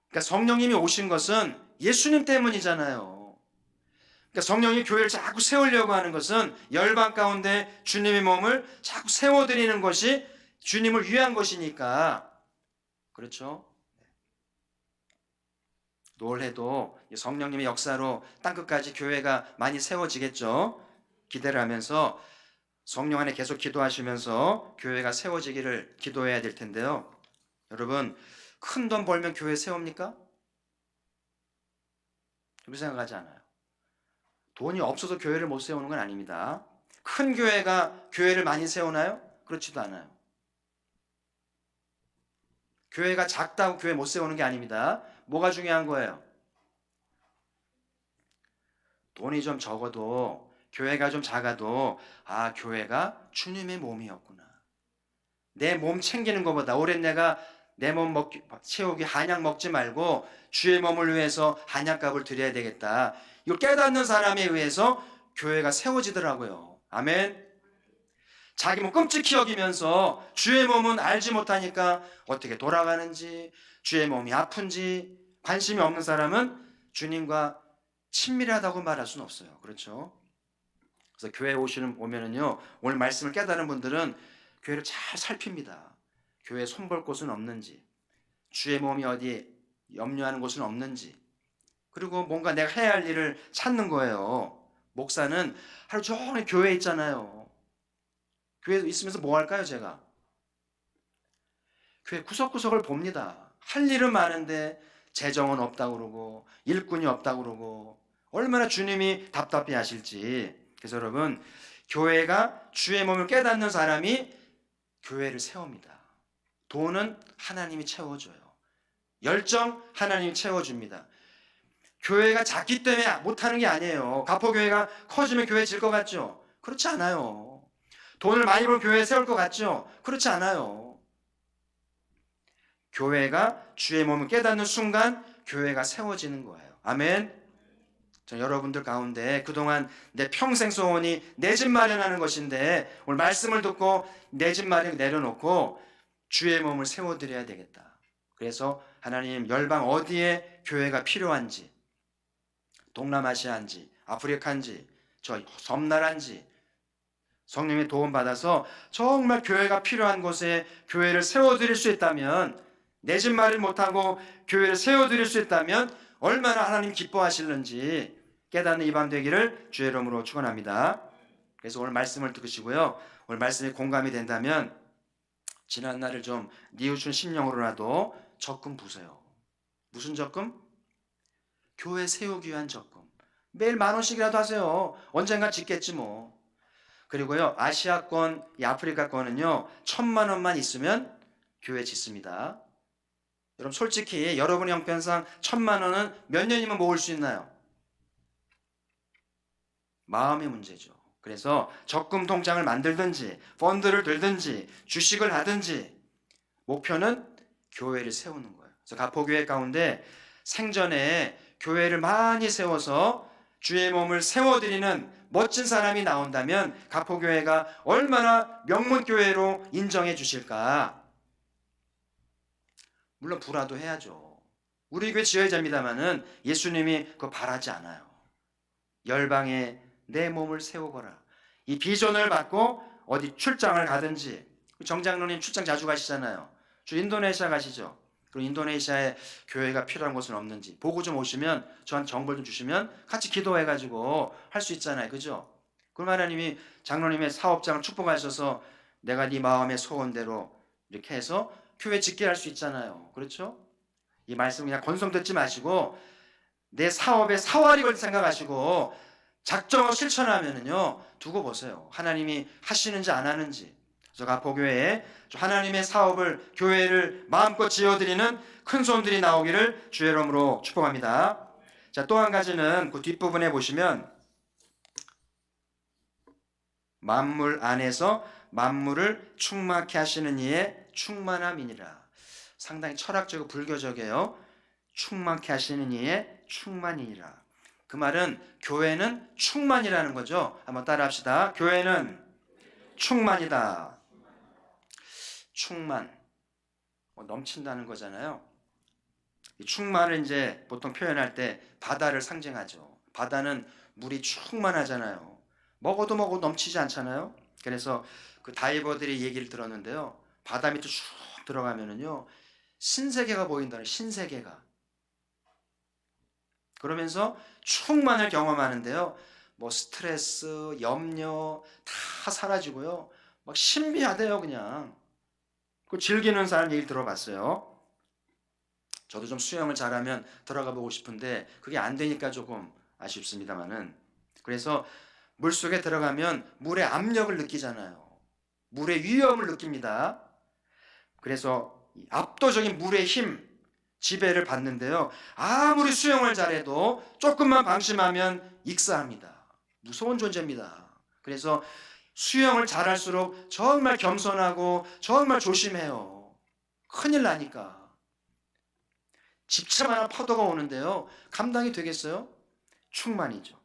그러니까 성령님이 오신 것은 예수님 때문이잖아요. 그러니까 성령이 교회를 자꾸 세우려고 하는 것은 열방 가운데 주님의 몸을 자꾸 세워드리는 것이 주님을 위한 것이니까. 그렇죠? 올해도 성령님의 역사로 땅끝까지 교회가 많이 세워지겠죠. 기대를 하면서 성령 안에 계속 기도하시면서 교회가 세워지기를 기도해야 될 텐데요. 여러분 큰 돈 벌면 교회 세웁니까? 그렇게 생각하지 않아요. 돈이 없어서 교회를 못 세우는 건 아닙니다. 큰 교회가 교회를 많이 세우나요? 그렇지도 않아요. 교회가 작다고 교회 못 세우는 게 아닙니다. 뭐가 중요한 거예요? 돈이 좀 적어도, 교회가 좀 작아도, 아, 교회가 주님의 몸이었구나. 내 몸 챙기는 것보다 오랜 내가 내 몸 채우기 한약 먹지 말고 주의 몸을 위해서 한약값을 드려야 되겠다. 이걸 깨닫는 사람에 의해서 교회가 세워지더라고요. 아멘. 자기 몸 끔찍히 여기면서 주의 몸은 알지 못하니까 어떻게 돌아가는지, 주의 몸이 아픈지 관심이 없는 사람은 주님과 친밀하다고 말할 수는 없어요. 그렇죠? 그래서 교회 오면은요, 오늘 말씀을 깨달은 분들은 교회를 잘 살핍니다. 교회에 손볼 곳은 없는지, 주의 몸이 어디 염려하는 곳은 없는지, 그리고 뭔가 내가 해야 할 일을 찾는 거예요. 목사는 하루 종일 교회에 있잖아요. 교회에 있으면서 뭐 할까요, 제가? 교회 구석구석을 봅니다. 할 일은 많은데 재정은 없다고 그러고 일꾼이 없다고 그러고 얼마나 주님이 답답해 하실지. 그래서 여러분, 교회가 주의 몸을 깨닫는 사람이 교회를 세웁니다. 돈은 하나님이 채워줘요. 열정 하나님이 채워줍니다. 교회가 작기 때문에 못하는 게 아니에요. 가포교회가 커지면 교회 질 것 같죠? 그렇지 않아요. 돈을 많이 벌 교회에 세울 것 같죠? 그렇지 않아요. 교회가 주의 몸을 깨닫는 순간 교회가 세워지는 거예요. 아멘. 여러분들 가운데 그동안 내 평생 소원이 내 집 마련하는 것인데 오늘 말씀을 듣고 내 집 마련 내려놓고 주의 몸을 세워드려야 되겠다. 그래서 하나님, 열방 어디에 교회가 필요한지, 동남아시아인지 아프리카인지 저 섬나라인지 성령의 도움 받아서 정말 교회가 필요한 곳에 교회를 세워드릴 수 있다면, 내 집 마련 못하고 교회를 세워드릴 수 있다면 얼마나 하나님 기뻐하실는지 깨닫는 이 밤 되기를 주의 이름으로 축원합니다. 그래서 오늘 말씀을 들으시고요, 오늘 말씀에 공감이 된다면 지난 날을 좀 뉘우친 심령으로라도 적금 부세요. 무슨 적금? 교회 세우기 위한 적금. 매일 10,000원씩이라도 하세요. 언젠가 짓겠지 뭐. 그리고요, 아시아권, 이 아프리카권은요 1,000,000원만 있으면 교회 짓습니다. 여러분, 솔직히 여러분의 형편상 1,000,000원은 몇 년이면 모을 수 있나요? 마음의 문제죠. 그래서 적금 통장을 만들든지 펀드를 들든지 주식을 하든지 목표는 교회를 세우는 거예요. 그래서 가포교회 가운데 생전에 교회를 많이 세워서 주의 몸을 세워드리는 멋진 사람이 나온다면 가포교회가 얼마나 명문교회로 인정해 주실까. 물론 부라도 해야죠. 우리 교회 지어야 됩니다마는 예수님이 그거 바라지 않아요. 열방에 내 몸을 세우거라. 이 비전을 받고 어디 출장을 가든지, 정장로님 출장 자주 가시잖아요. 주 인도네시아 가시죠. 그리고 인도네시아에 교회가 필요한 곳은 없는지 보고 좀 오시면 저한테 정보를 좀 주시면 같이 기도해가지고 할 수 있잖아요. 그죠? 그럼 하나님이 장로님의 사업장을 축복하셔서 내가 네 마음의 소원대로 이렇게 해서 교회 짓게 할 수 있잖아요. 그렇죠? 이 말씀 그냥 건성 듣지 마시고 내 사업에 사활이 걸 생각하시고 작정하고 실천하면은요, 두고 보세요. 하나님이 하시는지 안 하는지. 그래서 가포교회에 하나님의 사업을, 교회를 마음껏 지어드리는 큰 손들이 나오기를 주의 이름으로 축복합니다. 자, 또 한 가지는 그 뒷부분에 보시면 만물 안에서 만물을 충만케 하시는 이의 충만함이니라. 상당히 철학적이고 불교적이에요. 충만케 하시는 이의 충만이니라. 그 말은 교회는 충만이라는 거죠. 한번 따라 합시다. 교회는 충만이다. 충만, 넘친다는 거잖아요. 이 충만을 이제 보통 표현할 때 바다를 상징하죠. 바다는 물이 충만하잖아요. 먹어도 넘치지 않잖아요. 그래서 그 다이버들이 얘기를 들었는데요, 바다 밑으로 쭉 들어가면은요 신세계가 보인다는, 신세계가. 그러면서 충만을 경험하는데요, 뭐 스트레스, 염려 다 사라지고요, 막 신비하대요. 그냥 그 즐기는 사람 얘기 들어봤어요. 저도 좀 수영을 잘하면 들어가 보고 싶은데 그게 안 되니까 조금 아쉽습니다만은, 그래서 물속에 들어가면 물의 압력을 느끼잖아요. 물의 위험을 느낍니다. 그래서 압도적인 물의 힘, 지배를 받는데요. 아무리 수영을 잘해도 조금만 방심하면 익사합니다. 무서운 존재입니다. 그래서 수영을 잘할수록 정말 겸손하고 정말 조심해요. 큰일 나니까. 집차만한 파도가 오는데요. 감당이 되겠어요? 충만이죠.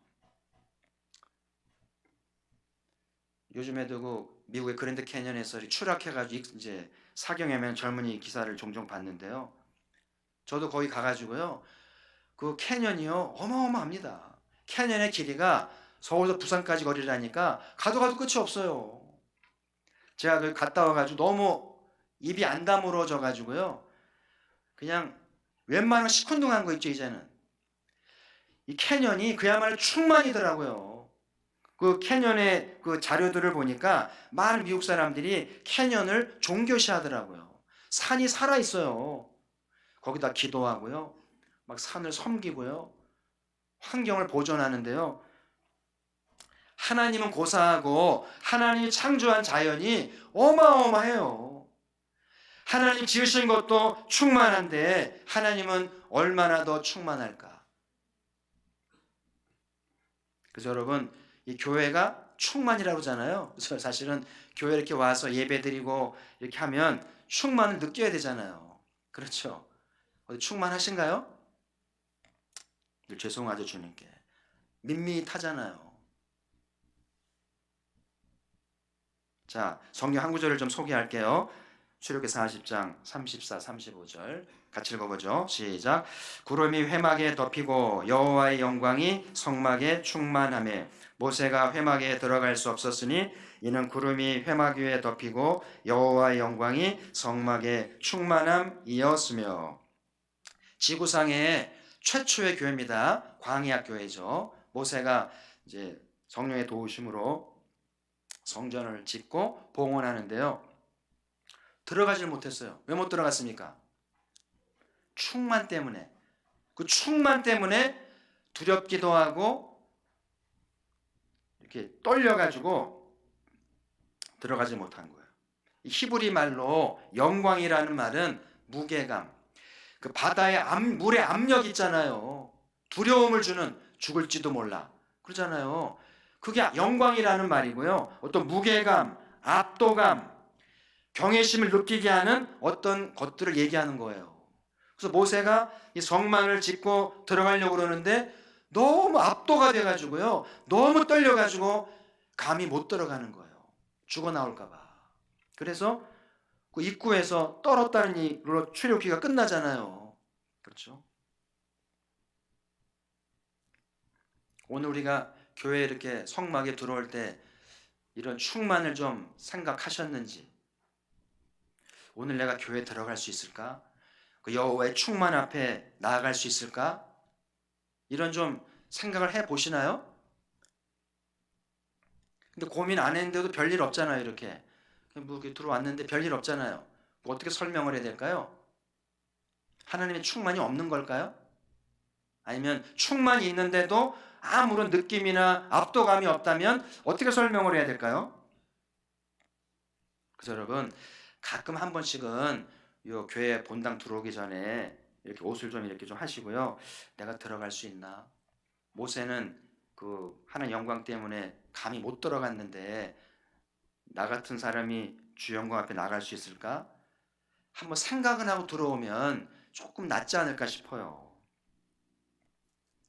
요즘에도 그 미국의 그랜드 캐년에서 추락해가지고 이제 사경하면 젊은이 기사를 종종 봤는데요. 저도 거기 가가지고요. 그 캐년이요 어마어마합니다. 캐년의 길이가 서울에서 부산까지 거리라니까 가도 끝이 없어요. 제가 거기 갔다 와가지고 너무 입이 안 다물어져 가지고요. 그냥 웬만하면 시큰둥한 거 있죠 이제는. 이 캐년이 그야말로 충만이더라고요. 그 캐년의 그 자료들을 보니까 많은 미국 사람들이 캐년을 종교시하더라고요. 산이 살아 있어요. 거기다 기도하고요. 막 산을 섬기고요. 환경을 보존하는데요. 하나님은 고사하고 하나님이 창조한 자연이 어마어마해요. 하나님 지으신 것도 충만한데 하나님은 얼마나 더 충만할까? 그래서 여러분, 이 교회가 충만이라고 하잖아요. 그래서 사실은 교회 이렇게 와서 예배드리고 이렇게 하면 충만을 느껴야 되잖아요. 그렇죠? 어디 충만하신가요? 죄송하죠 주님께. 밋밋하잖아요. 자, 성경 한 구절을 좀 소개할게요. 출애굽기 40장 34, 35절 같이 읽어보죠. 시작. 구름이 회막에 덮이고 여호와의 영광이 성막에 충만하매 모세가 회막에 들어갈 수 없었으니 이는 구름이 회막 위에 덮이고 여호와의 영광이 성막에 충만함이었으며. 지구상의 최초의 교회입니다. 광야 교회죠. 모세가 이제 성령의 도우심으로 성전을 짓고 봉헌하는데요. 들어가질 못했어요. 왜 못 들어갔습니까? 충만 때문에. 그 충만 때문에 두렵기도 하고 이렇게 떨려가지고 들어가지 못한 거예요. 히브리 말로 영광이라는 말은 무게감, 그 바다의 물의 압력 있잖아요. 두려움을 주는, 죽을지도 몰라 그러잖아요. 그게 영광이라는 말이고요. 어떤 무게감, 압도감, 경외심을 느끼게 하는 어떤 것들을 얘기하는 거예요. 그래서 모세가 이 성막을 짓고 들어가려고 그러는데 너무 압도가 돼가지고요. 너무 떨려가지고 감히 못 들어가는 거예요. 죽어 나올까 봐. 그래서 그 입구에서 떨었다는 이유로 출애굽기가 끝나잖아요. 그렇죠? 오늘 우리가 교회에 이렇게 성막에 들어올 때 이런 충만을 좀 생각하셨는지, 오늘 내가 교회에 들어갈 수 있을까? 그 여호와의 충만 앞에 나아갈 수 있을까? 이런 좀 생각을 해 보시나요? 근데 고민 안 했는데도 별일 없잖아요. 이렇게 뭐 이렇게 들어왔는데 별일 없잖아요. 뭐 어떻게 설명을 해야 될까요? 하나님의 충만이 없는 걸까요? 아니면 충만이 있는데도 아무런 느낌이나 압도감이 없다면 어떻게 설명을 해야 될까요? 그래서 여러분, 가끔 한 번씩은 요 교회 본당 들어오기 전에 이렇게 옷을 좀 이렇게 좀 하시고요. 내가 들어갈 수 있나? 모세는 그 하나님 영광 때문에 감히 못 들어갔는데 나 같은 사람이 주 영광 앞에 나갈 수 있을까? 한번 생각은 하고 들어오면 조금 낫지 않을까 싶어요.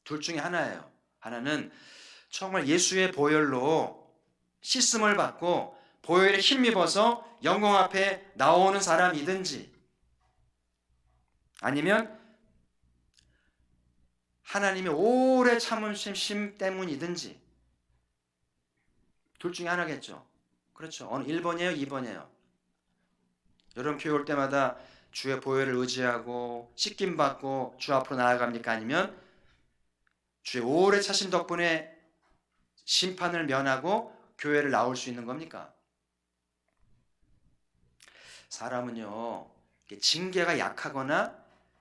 둘 중에 하나예요. 하나는 정말 예수의 보혈로 씻음을 받고 보혈에 힘입어서 영광 앞에 나오는 사람이든지, 아니면 하나님의 오래 참으심 때문이든지, 둘 중에 하나겠죠. 그렇죠. 어느 1번이에요, 2번이에요. 여러분 교회 올 때마다 주의 보혈을 의지하고 씻김 받고 주 앞으로 나아갑니까? 아니면 주의 오래 차심 덕분에 심판을 면하고 교회를 나올 수 있는 겁니까? 사람은요, 징계가 약하거나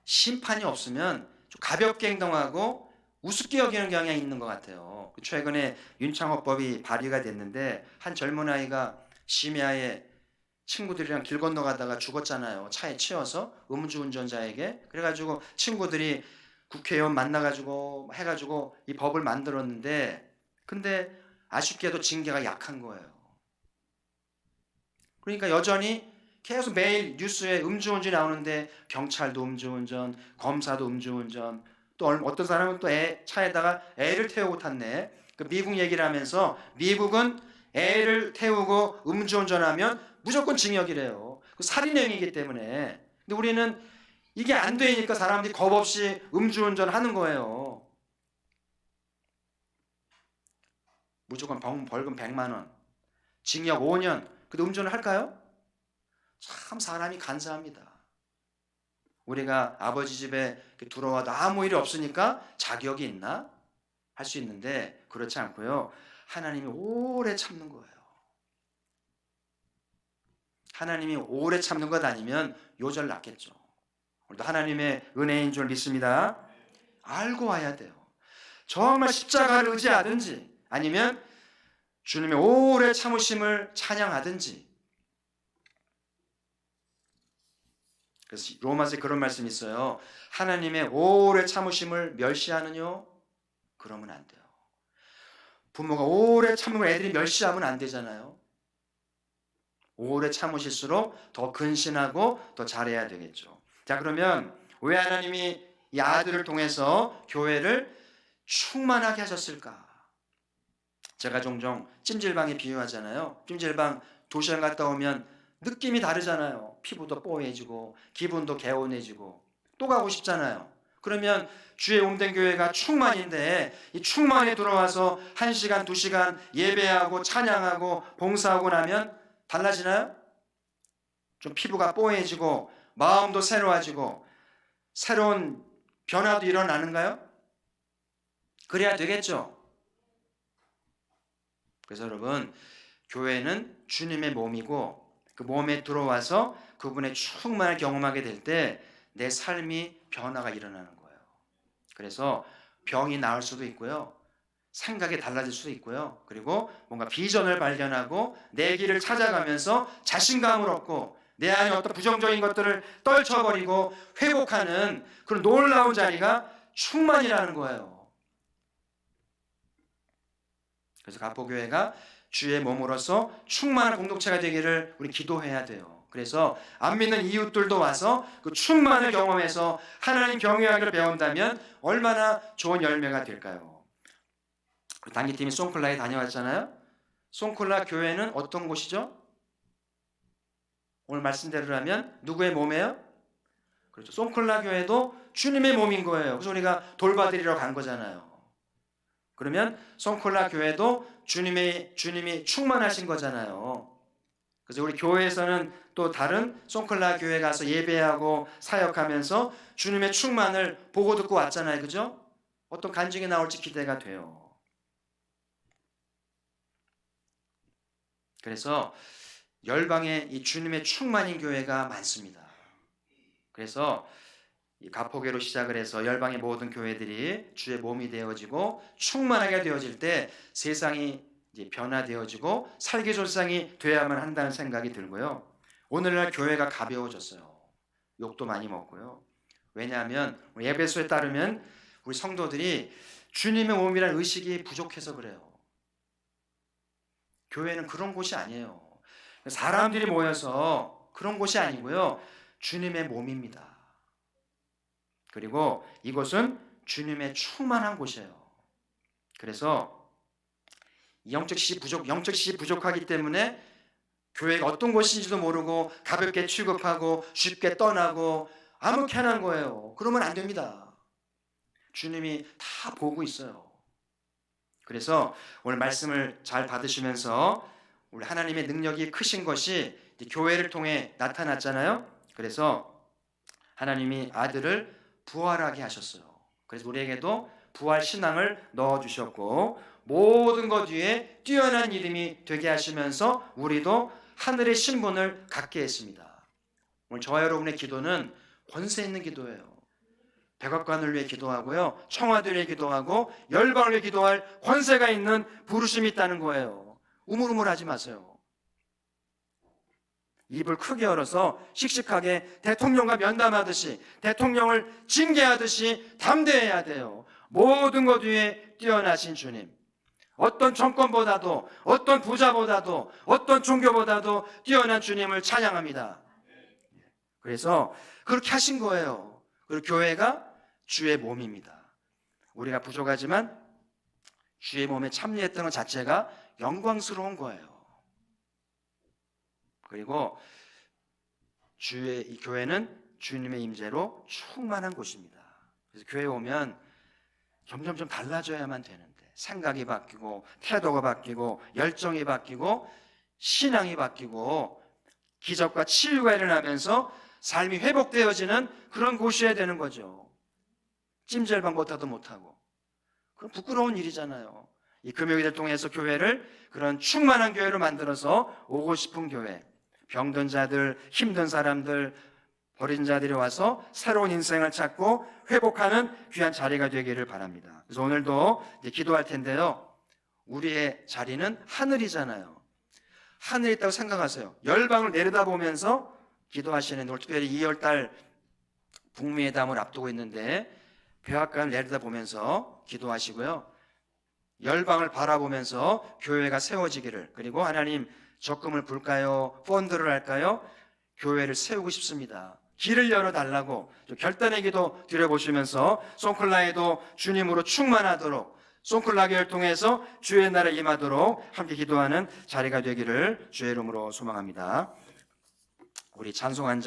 심판이 없으면 좀 가볍게 행동하고 우습게 여기는 경향이 있는 것 같아요. 최근에 윤창호법이 발의가 됐는데 한 젊은 아이가 심야에 친구들이랑 길 건너가다가 죽었잖아요. 차에 치여서 음주운전자에게. 그래가지고 친구들이 국회의원 만나가지고 해가지고 이 법을 만들었는데, 근데 아쉽게도 징계가 약한 거예요. 그러니까 여전히 계속 매일 뉴스에 음주운전이 나오는데 경찰도 음주운전, 검사도 음주운전, 또 어떤 사람은 또 차에다가 애를 태우고 탔네. 그 미국 얘기를 하면서 미국은 애를 태우고 음주운전하면 무조건 징역이래요. 그 살인행위이기 때문에. 근데 우리는 이게 안 되니까 사람들이 겁 없이 음주운전하는 거예요. 무조건 벌금 100만 원, 징역 5년. 근데 음주운전 할까요? 참 사람이 간사합니다. 우리가 아버지 집에 들어와도 아무 일이 없으니까 자격이 있나? 할 수 있는데 그렇지 않고요. 하나님이 오래 참는 거예요. 하나님이 오래 참는 것 아니면 요절 났겠죠. 오늘도 하나님의 은혜인 줄 믿습니다. 알고 와야 돼요. 정말 십자가를 의지하든지 아니면 주님의 오래 참으심을 찬양하든지. 그래서 로마서에 그런 말씀이 있어요. 하나님의 오래 참으심을 멸시하느뇨? 그러면 안 돼요. 부모가 오래 참으면 애들이 멸시하면 안 되잖아요. 오래 참으실수록 더 근신하고 더 잘해야 되겠죠. 자, 그러면 왜 하나님이 이 아들을 통해서 교회를 충만하게 하셨을까? 제가 종종 찜질방에 비유하잖아요. 찜질방 2시간 갔다 오면 느낌이 다르잖아요. 피부도 뽀해지고 기분도 개운해지고 또 가고 싶잖아요. 그러면 주의 몸된 교회가 충만인데 이 충만에 들어와서 1시간, 2시간 예배하고 찬양하고 봉사하고 나면 달라지나요? 좀 피부가 뽀해지고 마음도 새로워지고 새로운 변화도 일어나는가요? 그래야 되겠죠. 그래서 여러분, 교회는 주님의 몸이고 그 몸에 들어와서 그분의 충만을 경험하게 될 때 내 삶이 변화가 일어나는 거예요. 그래서 병이 나을 수도 있고요. 생각이 달라질 수도 있고요. 그리고 뭔가 비전을 발견하고 내 길을 찾아가면서 자신감을 얻고 내 안에 어떤 부정적인 것들을 떨쳐버리고 회복하는 그런 놀라운 자리가 충만이라는 거예요. 그래서 가포교회가 주의 몸으로서 충만한 공동체가 되기를 우리 기도해야 돼요. 그래서 안 믿는 이웃들도 와서 그 충만을 경험해서 하나님 경외하기를 배운다면 얼마나 좋은 열매가 될까요? 단기팀이 송클라에 다녀왔잖아요. 송클라 교회는 어떤 곳이죠? 오늘 말씀대로라면 누구의 몸이에요? 그렇죠. 송클라 교회도 주님의 몸인 거예요. 그래서 우리가 돌봐드리러 간 거잖아요. 그러면 송클라 교회도 주님이 충만하신 거잖아요. 그래서 우리 교회에서는 또 다른 송클라 교회 가서 예배하고 사역하면서 주님의 충만을 보고 듣고 왔잖아요. 그죠? 어떤 간증이 나올지 기대가 돼요. 그래서 열방에 이 주님의 충만인 교회가 많습니다. 그래서 이 가포교로 시작을 해서 열방의 모든 교회들이 주의 몸이 되어지고 충만하게 되어질 때 세상이 이제 변화되어지고 살기존상이 되어야만 한다는 생각이 들고요. 오늘날 교회가 가벼워졌어요. 욕도 많이 먹고요. 왜냐하면 에베소에 따르면 우리 성도들이 주님의 몸이라는 의식이 부족해서 그래요. 교회는 그런 곳이 아니에요. 사람들이 모여서 그런 곳이 아니고요. 주님의 몸입니다. 그리고 이곳은 주님의 충만한 곳이에요. 그래서 영적시 부족하기 때문에 교회가 어떤 곳인지도 모르고 가볍게 취급하고 쉽게 떠나고 아무렇게나 한 거예요. 그러면 안 됩니다. 주님이 다 보고 있어요. 그래서 오늘 말씀을 잘 받으시면서 우리 하나님의 능력이 크신 것이 교회를 통해 나타났잖아요. 그래서 하나님이 아들을 부활하게 하셨어요. 그래서 우리에게도 부활 신앙을 넣어주셨고 모든 것 위에 뛰어난 이름이 되게 하시면서 우리도 하늘의 신분을 갖게 했습니다. 오늘 저와 여러분의 기도는 권세 있는 기도예요. 백악관을 위해 기도하고요, 청와대를 위해 기도하고 열방을 위해 기도할 권세가 있는 부르심이 있다는 거예요. 우물우물하지 마세요. 입을 크게 열어서 씩씩하게 대통령과 면담하듯이, 대통령을 징계하듯이 담대해야 돼요. 모든 것 위에 뛰어나신 주님, 어떤 정권보다도, 어떤 부자보다도, 어떤 종교보다도 뛰어난 주님을 찬양합니다. 그래서 그렇게 하신 거예요. 그리고 교회가 주의 몸입니다. 우리가 부족하지만 주의 몸에 참여했던 것 자체가 영광스러운 거예요. 그리고 이 교회는 주님의 임재로 충만한 곳입니다. 그래서 교회에 오면 점점 달라져야만 되는데, 생각이 바뀌고 태도가 바뀌고 열정이 바뀌고 신앙이 바뀌고 기적과 치유가 일어나면서 삶이 회복되어지는 그런 곳이어야 되는 거죠. 찜질방보다도 못하고. 그건 부끄러운 일이잖아요. 이 금요일을 통해서 교회를 그런 충만한 교회로 만들어서 오고 싶은 교회, 병든 자들, 힘든 사람들, 버린 자들이 와서 새로운 인생을 찾고 회복하는 귀한 자리가 되기를 바랍니다. 그래서 오늘도 이제 기도할 텐데요, 우리의 자리는 하늘이잖아요. 하늘에 있다고 생각하세요. 열방을 내려다보면서 기도하시는, 오늘 특별히 2월달 북미회담을 앞두고 있는데 백악관을 내려다보면서 기도하시고요, 열방을 바라보면서 교회가 세워지기를, 그리고 하나님 적금을 풀까요? 펀드를 할까요? 교회를 세우고 싶습니다. 길을 열어달라고 좀 결단의 기도 드려보시면서 송클라에도 주님으로 충만하도록, 송클라 교회를 통해서 주의 나라에 임하도록 함께 기도하는 자리가 되기를 주의 이름으로 소망합니다. 우리 찬송한 자